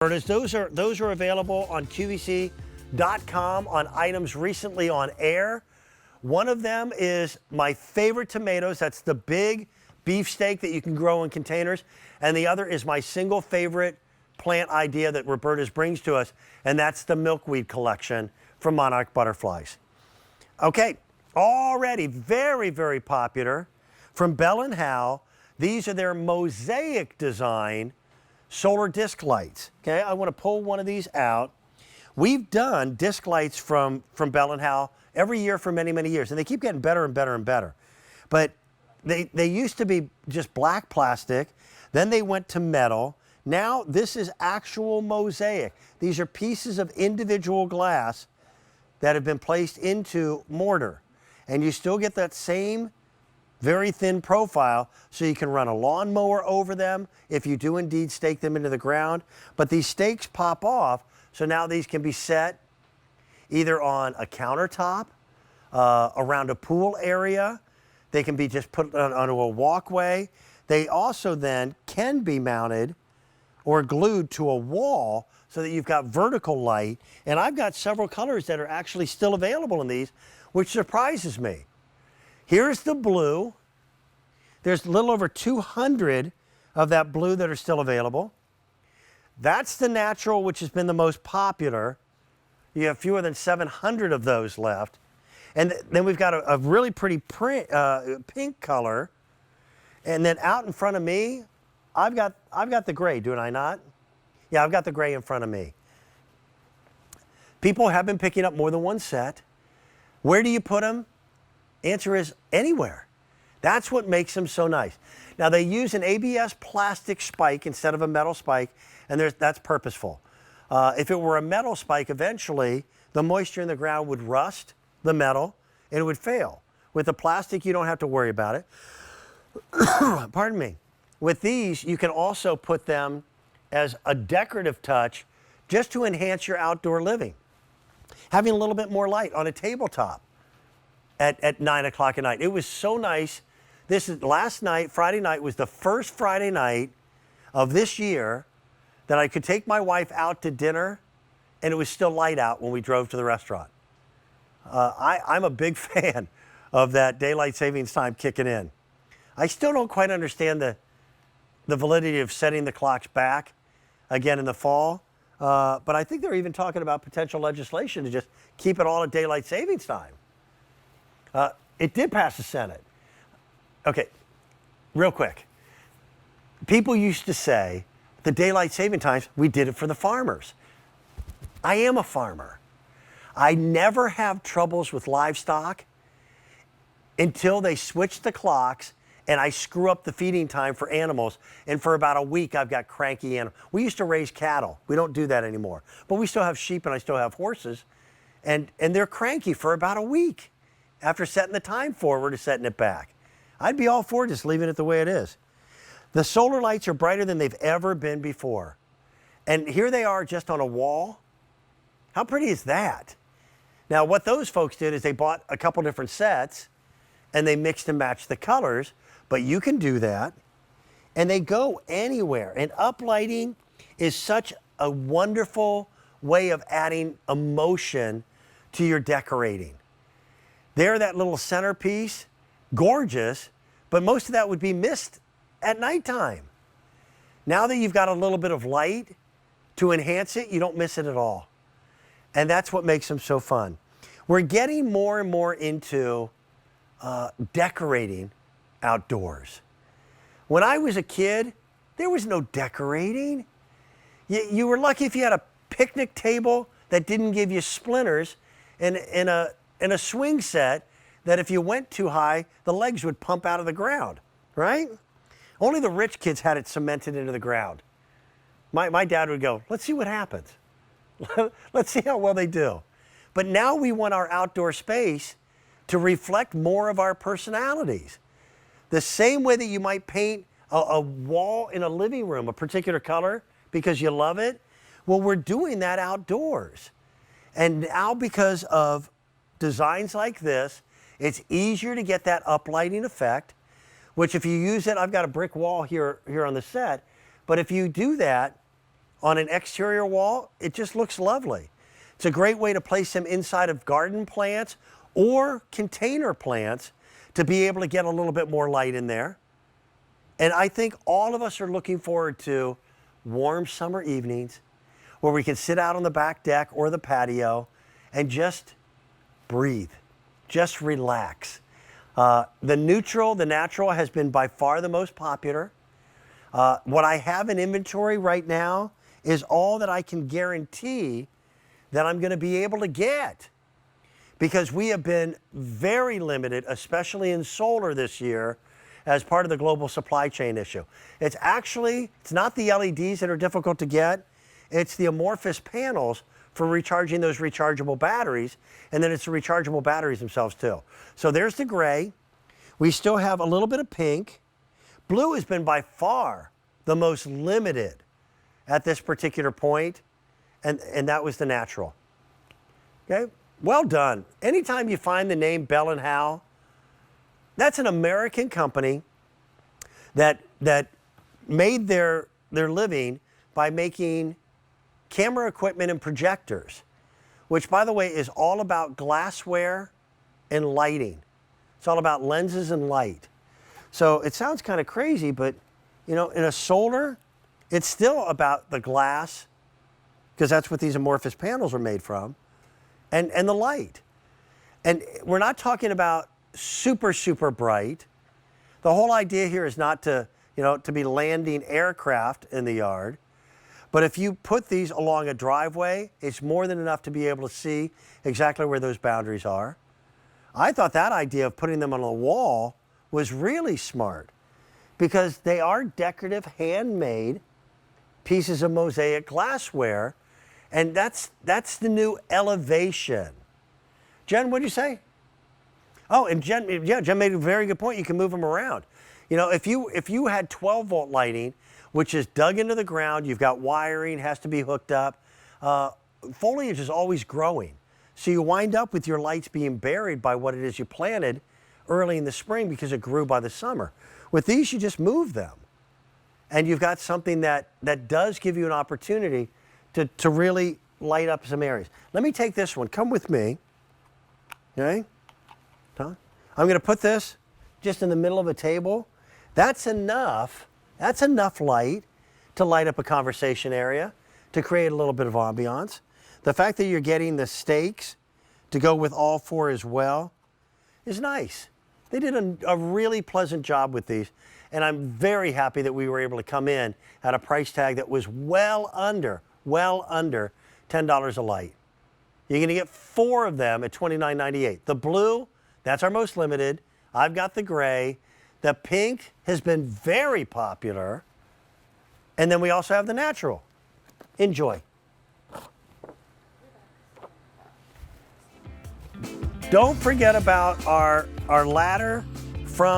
Those are available on QVC.com on items recently on air. One of them is my favorite tomatoes. That's the big beefsteak that you can grow in containers. And the other is my single favorite plant idea that Roberta's brings to us, and that's the milkweed collection from Monarch Butterflies. Okay, already very, very popular from Bell & Howell. These are their Mosaic design solar disc lights. Okay, I want to pull one of these out. We've done disc lights from Bell & Howell every year for many, many years, and they keep getting better and better and better. But they used to be just black plastic, then they went to metal. Now this is actual mosaic. These are pieces of individual glass that have been placed into mortar, and you still get that same very thin profile, so you can run a lawnmower over them if you do indeed stake them into the ground. But these stakes pop off, so now these can be set either on a countertop, around a pool area. They can be just put onto a walkway. They also then can be mounted or glued to a wall so that you've got vertical light. And I've got several colors that are actually still available in these, which surprises me. Here's the blue. There's a little over 200 of that blue that are still available. That's the natural, which has been the most popular. You have fewer than 700 of those left. And then we've got a really pretty pink color. And then out in front of me, I've got the gray, do I not? Yeah, I've got the gray in front of me. People have been picking up more than one set. Where do you put them? Answer is anywhere. That's what makes them so nice. Now they use an ABS plastic spike instead of a metal spike, and that's purposeful. If it were a metal spike, eventually the moisture in the ground would rust the metal and it would fail. With the plastic, you don't have to worry about it. Pardon me. With these, you can also put them as a decorative touch just to enhance your outdoor living. Having a little bit more light on a tabletop at 9 o'clock at night. It was so nice. This is last night, Friday night was the first Friday night of this year that I could take my wife out to dinner and it was still light out when we drove to the restaurant. I'm a big fan of that daylight savings time kicking in. I still don't quite understand the validity of setting the clocks back again in the fall, but I think they're even talking about potential legislation to just keep it all at daylight savings time. It did pass the Senate. Okay, real quick. People used to say, the daylight saving times, we did it for the farmers. I am a farmer. I never have troubles with livestock until they switch the clocks and I screw up the feeding time for animals. And for about a week, I've got cranky animals. We used to raise cattle. We don't do that anymore. But we still have sheep and I still have horses. And they're cranky for about a week after setting the time forward to setting it back. I'd be all for just leaving it the way it is. The solar lights are brighter than they've ever been before. And here they are just on a wall. How pretty is that? Now, what those folks did is they bought a couple different sets and they mixed and matched the colors, but you can do that. And they go anywhere. And uplighting is such a wonderful way of adding emotion to your decorating. They're that little centerpiece, gorgeous, but most of that would be missed at nighttime. Now that you've got a little bit of light to enhance it, you don't miss it at all. And that's what makes them so fun. We're getting more and more into decorating outdoors. When I was a kid, there was no decorating. You were lucky if you had a picnic table that didn't give you splinters and a swing set that if you went too high, the legs would pump out of the ground, right? Only the rich kids had it cemented into the ground. My dad would go, let's see what happens. Let's see how well they do. But now we want our outdoor space to reflect more of our personalities. The same way that you might paint a wall in a living room, a particular color, because you love it. Well, we're doing that outdoors. And now because of designs like this, it's easier to get that uplighting effect, which if you use it, I've got a brick wall here on the set, but if you do that, on an exterior wall, it just looks lovely. It's a great way to place them inside of garden plants or container plants to be able to get a little bit more light in there. And I think all of us are looking forward to warm summer evenings where we can sit out on the back deck or the patio and just breathe, just relax. The natural has been by far the most popular. What I have in inventory right now is all that I can guarantee that I'm going to be able to get, because we have been very limited, especially in solar this year, as part of the global supply chain issue. It's not the LEDs that are difficult to get, it's the amorphous panels for recharging those rechargeable batteries, and then it's the rechargeable batteries themselves too. So there's the gray. We still have a little bit of pink. Blue has been by far the most limited at this particular point, and that was the natural. Okay, well done. Anytime you find the name Bell & Howell, that's an American company that made their living by making camera equipment and projectors, which, by the way, is all about glassware and lighting. It's all about lenses and light. So it sounds kind of crazy, but in a solar, it's still about the glass, because that's what these amorphous panels are made from, and the light. And we're not talking about super, super bright. The whole idea here is not to be landing aircraft in the yard. But if you put these along a driveway, it's more than enough to be able to see exactly where those boundaries are. I thought that idea of putting them on a wall was really smart, because they are decorative, handmade pieces of mosaic glassware, and that's the new elevation. Jen, what'd you say? Oh, and Jen made a very good point. You can move them around. If you had 12-volt lighting, which is dug into the ground, you've got wiring, has to be hooked up. Foliage is always growing. So you wind up with your lights being buried by what it is you planted early in the spring because it grew by the summer. With these, you just move them. And you've got something that does give you an opportunity to really light up some areas. Let me take this one. Come with me. Okay? I'm going to put this just in the middle of a table. That's enough light to light up a conversation area, to create a little bit of ambiance. The fact that you're getting the stakes to go with all four as well is nice. They did a really pleasant job with these, and I'm very happy that we were able to come in at a price tag that was well under $10 a light. You're going to get 4 of them at $29.98. The blue, that's our most limited. I've got the gray. The pink has been very popular. And then we also have the natural. Enjoy. Don't forget about our ladder from